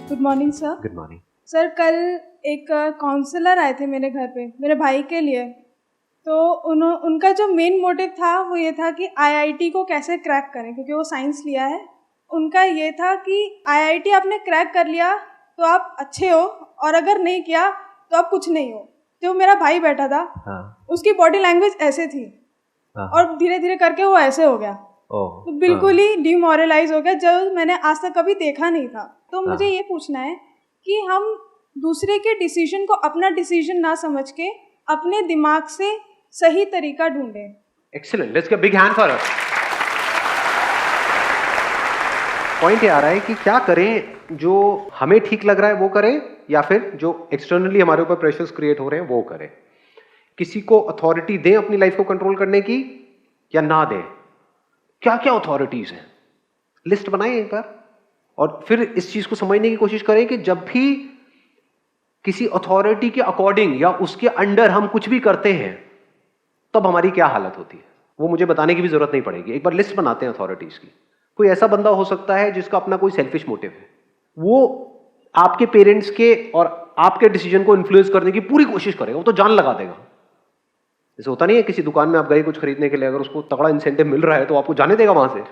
Good morning sir. Good morning sir, कल एक counsellor आए थे मेरे घर पे मेरे भाई के लिए। तो उनका जो मेन मोटिव था वो ये था कि आईआईटी को कैसे क्रैक करें, क्योंकि वो साइंस लिया है। उनका ये था कि आईआईटी आपने क्रैक कर लिया तो आप अच्छे हो, और अगर नहीं किया तो आप कुछ नहीं हो। जो मेरा भाई बैठा था, उसकी बॉडी लैंग्वेज ऐसे थी, और धीरे धीरे करके वो ऐसे हो गया। तो बिल्कुल ही डिमोरलाइज हो गया, जो मैंने आज तक कभी देखा नहीं था। तो मुझे ये पूछना है कि हम दूसरे के डिसीजन को अपना डिसीजन ना समझ के अपने दिमाग से सही तरीका ढूंढें। Excellent, let's give big hand for her. Point ये आ रहा है कि क्या करें, जो हमें ठीक लग रहा है वो करें, या फिर जो एक्सटर्नली हमारे ऊपर प्रेशर्स क्रिएट हो रहे हैं वो करें। किसी को अथॉरिटी दें अपनी लाइफ को कंट्रोल करने की या ना दें। क्या क्या अथॉरिटीज हैं, लिस्ट बनाएं एक बार, और फिर इस चीज को समझने की कोशिश करें कि जब भी किसी अथॉरिटी के अकॉर्डिंग या उसके अंडर हम कुछ भी करते हैं तब हमारी क्या हालत होती है। वो मुझे बताने की भी जरूरत नहीं पड़ेगी, एक बार लिस्ट बनाते हैं अथॉरिटीज की। कोई ऐसा बंदा हो सकता है जिसका अपना कोई सेल्फिश मोटिव है, वो आपके पेरेंट्स के और आपके डिसीजन को इन्फ्लुएंस करने की पूरी कोशिश करेगा, वो तो जान लगा देगा। जैसे होता नहीं है, किसी दुकान में आप गए कुछ खरीदने के लिए, अगर उसको तगड़ा इंसेंटिव मिल रहा है तो आपको जाने देगा, वहां से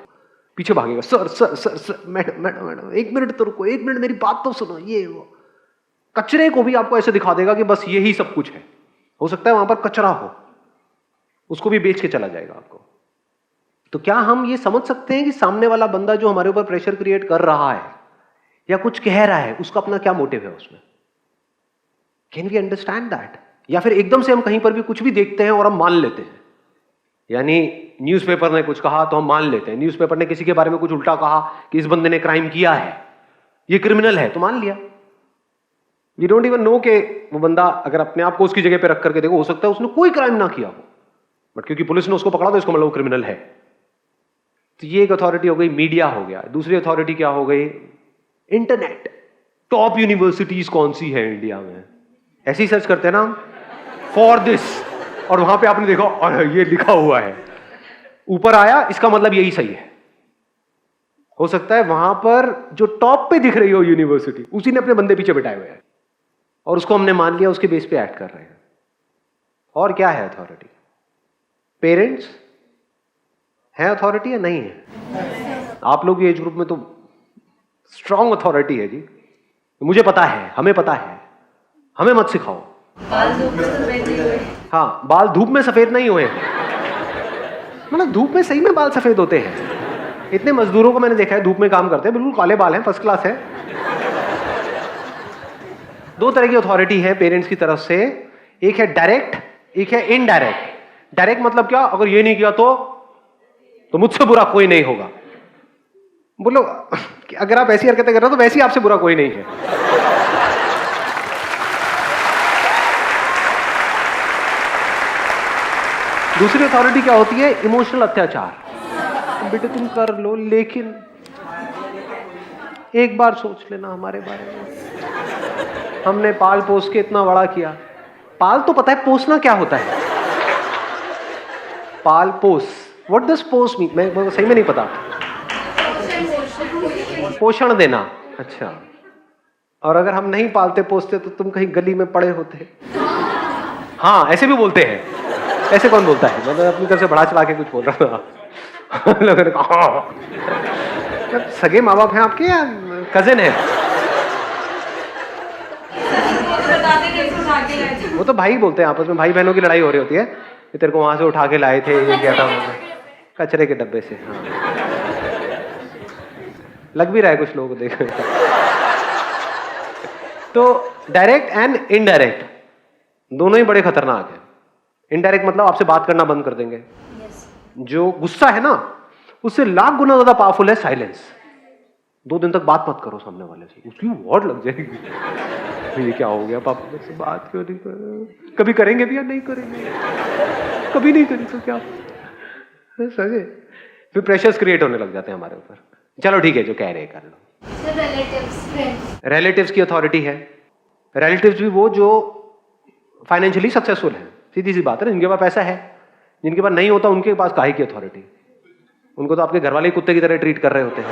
पीछे भागेगा, sir sir sir sir madam madam madam एक मिनट तो रुको, एक मिनट मेरी बात तो सुनो, ये वो। कचरे को भी आपको ऐसे दिखा देगा कि बस यही सब कुछ है। हो सकता है वहां पर कचरा हो, उसको भी बेच के चला जाएगा आपको। तो क्या हम ये समझ सकते हैं कि सामने वाला बंदा जो हमारे ऊपर प्रेशर क्रिएट कर रहा है या कुछ कह रहा है, उसका अपना क्या मोटिव है उसमें? Can we understand that? या फिर एकदम से हम कहीं पर भी कुछ भी देखते हैं और हम मान लेते हैं। यानी न्यूज़पेपर ने कुछ कहा तो हम मान लेते हैं, न्यूज़पेपर ने किसी के बारे में कुछ उल्टा कहा कि इस बंदे ने क्राइम किया है, ये क्रिमिनल है, तो मान लिया। वी डोंट इवन नो कि वो बंदा अगर अपने आप को उसकी जगह पे रख करके देखो, हो सकता है उसने कोई क्राइम ना किया हो, बट क्योंकि पुलिस ने उसको पकड़ा तो इसको मतलब वो क्रिमिनल है। तो ये एक अथॉरिटी हो गई, मीडिया हो गया। दूसरी अथॉरिटी क्या हो गई? इंटरनेट। टॉप यूनिवर्सिटीज कौन सी है इंडिया में, ऐसे ही सर्च करते हैं ना फॉर दिस, और वहां पे आपने देखा और ये लिखा हुआ है, ऊपर आया, इसका मतलब यही सही है। हो सकता है वहां पर जो टॉप पे दिख रही हो यूनिवर्सिटी, उसी ने अपने बंदे पीछे बिठाए हुए हैं और उसको हमने मान लिया, उसके बेस पे एक्ट कर रहे हैं। और क्या है अथॉरिटी? पेरेंट्स है अथॉरिटी या नहीं है? आप लोग एज ग्रुप में तो स्ट्रॉन्ग अथॉरिटी है जी। मुझे पता है, हमें पता है, हमें मत सिखाओ। बाल धूप में सफेद नहीं हुए। हाँ, बाल धूप में सफेद नहीं हुए, मतलब धूप में सही में बाल सफेद होते हैं। इतने मजदूरों को मैंने देखा है धूप में काम करते हैं, बिल्कुल काले बाल हैं, फर्स्ट क्लास है। दो तरह की अथॉरिटी है पेरेंट्स की तरफ से, एक है डायरेक्ट, एक है इनडायरेक्ट। डायरेक्ट मतलब क्या? अगर ये नहीं किया तो मुझसे बुरा कोई नहीं होगा। बोलो, अगर आप ऐसी हरकतें कर रहे हो तो वैसे ही आपसे बुरा कोई नहीं है। दूसरी अथॉरिटी क्या होती है? इमोशनल अत्याचार। बेटे तुम कर लो, लेकिन एक बार सोच लेना हमारे बारे में, हमने पाल पोस के इतना बड़ा किया। पाल तो पता है पोसना क्या होता है? पाल पोस, व्हाट डज पोस मीन? मैं सही में नहीं पता। पोषण देना, अच्छा। और अगर हम नहीं पालते पोसते तो तुम कहीं गली में पड़े होते। हाँ, ऐसे भी बोलते हैं। ऐसे कौन बोलता है? मतलब अपनी तरफ से बढ़ा चढ़ा के कुछ बोल रहा था। लोगों ने कहा सगे माँ बाप हैं आपके या कजिन है? वो तो भाई बोलते हैं, आपस में भाई बहनों की लड़ाई हो रही होती है। ये तेरे को वहां से उठा के लाए थे, ये क्या था कचरे के डब्बे से। हाँ, लग भी रहा है कुछ लोगों को देखो। तो डायरेक्ट एंड इनडायरेक्ट दोनों ही बड़े खतरनाक हैं। इनडायरेक्ट मतलब आपसे बात करना बंद कर देंगे। जो गुस्सा है ना, उससे लाख गुना ज्यादा पावरफुल है साइलेंस। 2 दिन तक बात मत करो सामने वाले से, उसकी वॉर्ड लग जाएगी। ये क्या हो गया, पापा मुझसे बात क्यों नहीं कर रहे? कभी करेंगे भी या नहीं करेंगे? कभी नहीं करें तो क्या सगे? फिर प्रेशर्स क्रिएट होने लग जाते हैं हमारे ऊपर। चलो ठीक है, जो कह रहे हैं कर लो। रिलेटिव्स की अथॉरिटी है। रिलेटिव्स भी वो जो फाइनेंशियली सक्सेसफुल है, सीधी सी बात है, जिनके पास पैसा है। जिनके पास नहीं होता उनके पास काहे की अथॉरिटी? उनको तो आपके घर वाले कुत्ते की तरह ट्रीट कर रहे होते हैं।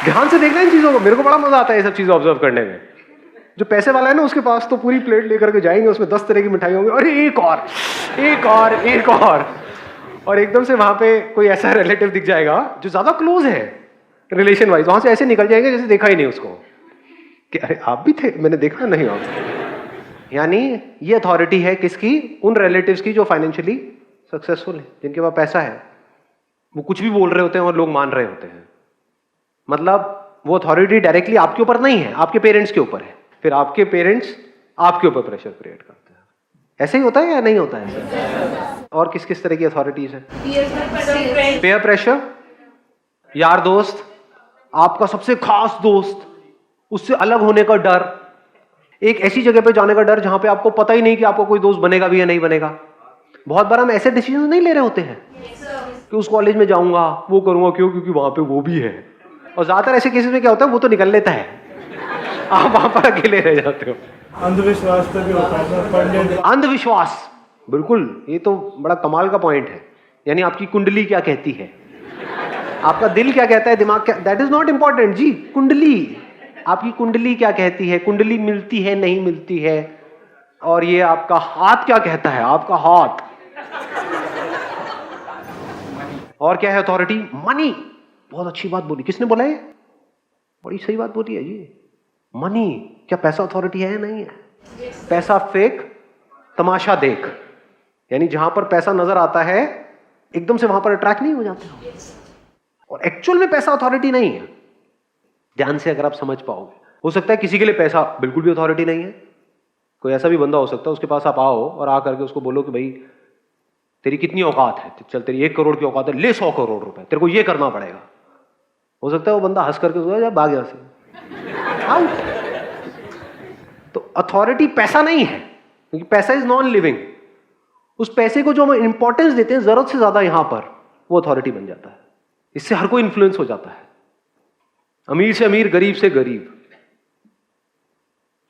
ध्यान से देखना इन चीजों को, मेरे को बड़ा मजा आता है ये सब चीजें ऑब्जर्व करने में। जो पैसे वाला है ना उसके पास तो पूरी प्लेट लेकर के जाएंगे, उसमें 10 तरह की मिठाई होंगी, अरे एक और एक और एक और एकदम से वहां पे कोई ऐसा रिलेटिव दिख जाएगा जो ज्यादा क्लोज है रिलेशन वाइज, वहां से ऐसे निकल जाएंगे जैसे देखा ही नहीं उसको, कि अरे आप भी थे, मैंने देखा नहीं आप। यानी ये अथॉरिटी है किसकी? उन रिलेटिव्स की जो फाइनेंशियली सक्सेसफुल है, जिनके पास पैसा है। वो कुछ भी बोल रहे होते हैं और लोग मान रहे होते हैं। मतलब वो अथॉरिटी डायरेक्टली आपके ऊपर नहीं है, आपके पेरेंट्स के ऊपर है, फिर आपके पेरेंट्स आपके ऊपर प्रेशर क्रिएट करते हैं। ऐसे ही होता है या नहीं होता है? और किस किस तरह की अथॉरिटीज है? पेयर प्रेशर, यार दोस्त, आपका सबसे खास दोस्त, उससे अलग होने का डर, एक ऐसी जगह पे जाने का डर जहां पे आपको पता ही नहीं कि आपको कोई दोस्त बनेगा भी या नहीं बनेगा। बहुत बार हम ऐसे डिसीजन नहीं ले रहे होते हैं कि उस कॉलेज में जाऊंगा, वो करूंगा, क्यों? क्योंकि वहां पे वो भी है। और ज्यादातर ऐसे केसेस में क्या होता है, वो तो निकल लेता है, आप वहां पर अकेले रह जाते हो। अंधविश्वास पे भी होता है। अंधविश्वास, बिल्कुल, ये तो बड़ा कमाल का पॉइंट है। यानी आपकी कुंडली क्या कहती है, आपका दिल क्या कहता है, दिमाग क्या, दैट इज नॉट इंपॉर्टेंट जी। कुंडली, आपकी कुंडली क्या कहती है, कुंडली मिलती है नहीं मिलती है, और ये आपका हाथ क्या कहता है, आपका हाथ। और क्या है अथॉरिटी? मनी। बहुत अच्छी बात बोली, किसने बोला ये? बड़ी सही बात बोली है जी। मनी, क्या पैसा अथॉरिटी है या नहीं है? पैसा फेक, तमाशा देख। यानी जहां पर पैसा नजर आता है एकदम से वहां पर अट्रैक्ट नहीं हो जाते हो। और एक्चुअल में पैसा अथॉरिटी नहीं है। ध्यान से अगर आप समझ पाओगे, हो सकता है किसी के लिए पैसा बिल्कुल भी अथॉरिटी नहीं है। कोई ऐसा भी बंदा हो सकता है, उसके पास आप आओ और आ करके उसको बोलो कि भाई तेरी कितनी औकात है, चल तेरी 1 करोड़ की औकात है, ले 100 करोड़ रुपए, तेरे को ये करना पड़ेगा। हो सकता है वो बंदा हंस करके उसको भाग यहां से, आउट। तो अथॉरिटी पैसा नहीं है, क्योंकि पैसा इज नॉन लिविंग। उस पैसे को जो हम इंपॉर्टेंस देते हैं जरूरत से ज्यादा यहां पर, वो अथॉरिटी बन जाता है। इससे हर कोई इन्फ्लुएंस हो जाता है, अमीर से अमीर, गरीब से गरीब।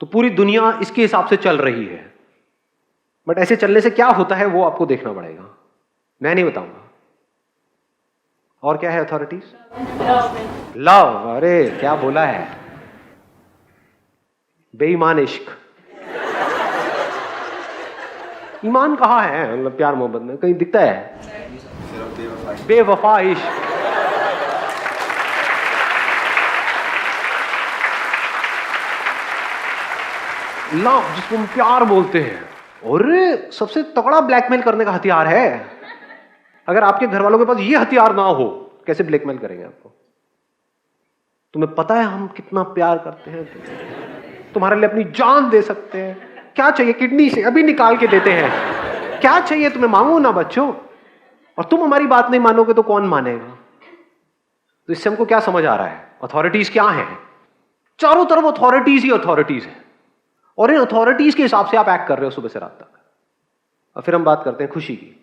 तो पूरी दुनिया इसके हिसाब से चल रही है। बट ऐसे चलने से क्या होता है वो आपको देखना पड़ेगा, मैं नहीं बताऊंगा। और क्या है अथॉरिटीज? लव। अरे क्या बोला है, बेईमान इश्क। ईमान कहाँ है, मतलब प्यार मोहब्बत में कहीं दिखता है? बेवफा इश्क। लव, जिसको हम प्यार बोलते हैं, और सबसे तगड़ा ब्लैकमेल करने का हथियार है। अगर आपके घर वालों के पास ये हथियार ना हो, कैसे ब्लैकमेल करेंगे आपको? तुम्हें पता है हम कितना प्यार करते हैं, तुम्हारे लिए अपनी जान दे सकते हैं, क्या चाहिए किडनी से अभी निकाल के देते हैं, क्या चाहिए तुम्हें, मांगो ना बच्चों। और तुम हमारी बात नहीं मानोगे तो कौन मानेगा? तो इससे हमको क्या समझ आ रहा है, अथॉरिटीज क्या है? चारों तरफ अथॉरिटीज ही अथॉरिटीज है, और इन अथॉरिटीज के हिसाब से आप एक्ट कर रहे हो सुबह से रात तक। और फिर हम बात करते हैं खुशी की।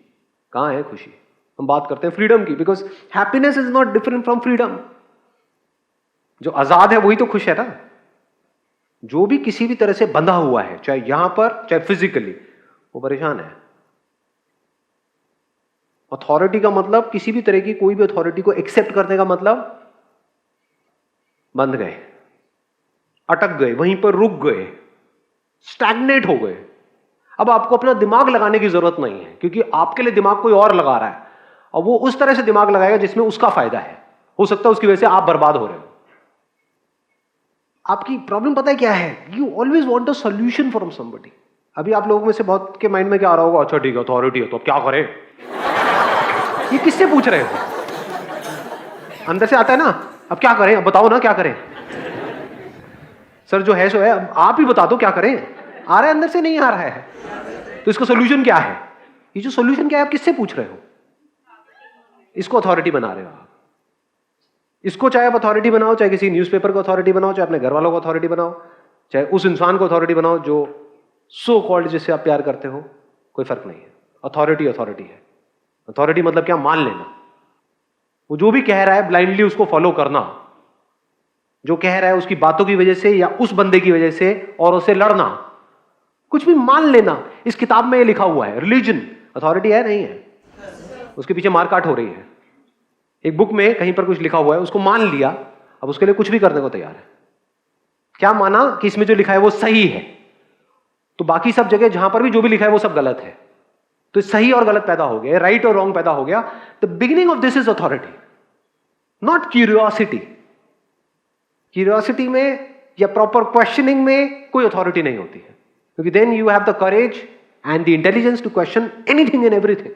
कहां है खुशी? हम बात करते हैं फ्रीडम की, because happiness is not different from freedom. जो आजाद है वही तो खुश है ना। जो भी किसी भी तरह से बंधा हुआ है, चाहे यहां पर चाहे फिजिकली, वो परेशान है। अथॉरिटी का मतलब, किसी भी तरह की कोई भी अथॉरिटी को एक्सेप्ट करने का मतलब, बंध गए, अटक गए, वहीं पर रुक गए, स्टैग्नेट हो गए। अब आपको अपना दिमाग लगाने की जरूरत नहीं है, क्योंकि आपके लिए दिमाग कोई और लगा रहा है, और वो उस तरह से दिमाग लगाएगा जिसमें उसका फायदा है। हो सकता है उसकी वजह से आप बर्बाद हो रहे हो। आपकी प्रॉब्लम पता है क्या है? You always want a solution from somebody. अभी आप लोगों में से बहुत के माइंड में क्या आ रहा होगा, अच्छा ठीक है अथॉरिटी है तो अब क्या करें? ये किससे पूछ रहे हो? अंदर से आता है ना, अब क्या करें, अब बताओ ना क्या करें। सर जो है सो है, अब आप ही बता दो क्या करें। आ रहा है अंदर से, नहीं आ रहा है, तो इसका सोल्यूशन क्या है? ये जो सोल्यूशन क्या है आप किससे पूछ रहे हो? इसको अथॉरिटी बना रहे हो आप। इसको चाहे आप अथॉरिटी बनाओ, चाहे किसी न्यूज़पेपर को अथॉरिटी बनाओ, चाहे अपने घर वालों को अथॉरिटी बनाओ, चाहे उस इंसान को अथॉरिटी बनाओ जो सो कॉल्ड जिससे आप प्यार करते हो, कोई फर्क नहीं है। अथॉरिटी अथॉरिटी है। अथॉरिटी मतलब क्या? मान लेना। वो जो भी कह रहा है ब्लाइंडली उसको फॉलो करना, जो कह रहा है उसकी बातों की वजह से या उस बंदे की वजह से, और उससे लड़ना, कुछ भी मान लेना। इस किताब में ये लिखा हुआ है। रिलीजन अथॉरिटी है नहीं है, उसके पीछे मारकाट हो रही है। एक बुक में कहीं पर कुछ लिखा हुआ है, उसको मान लिया अब उसके लिए कुछ भी करने को तैयार है। क्या माना कि इसमें जो लिखा है वो सही है, तो बाकी सब जगह जहां पर भी जो भी लिखा है वो सब गलत है, तो सही और गलत पैदा हो गया, राइट और रॉन्ग पैदा हो गया। The beginning of this is authority, not curiosity. Curiosity में या प्रॉपर क्वेश्चनिंग में कोई अथॉरिटी नहीं होती है, क्योंकि then you have the courage and the intelligence to question anything and everything.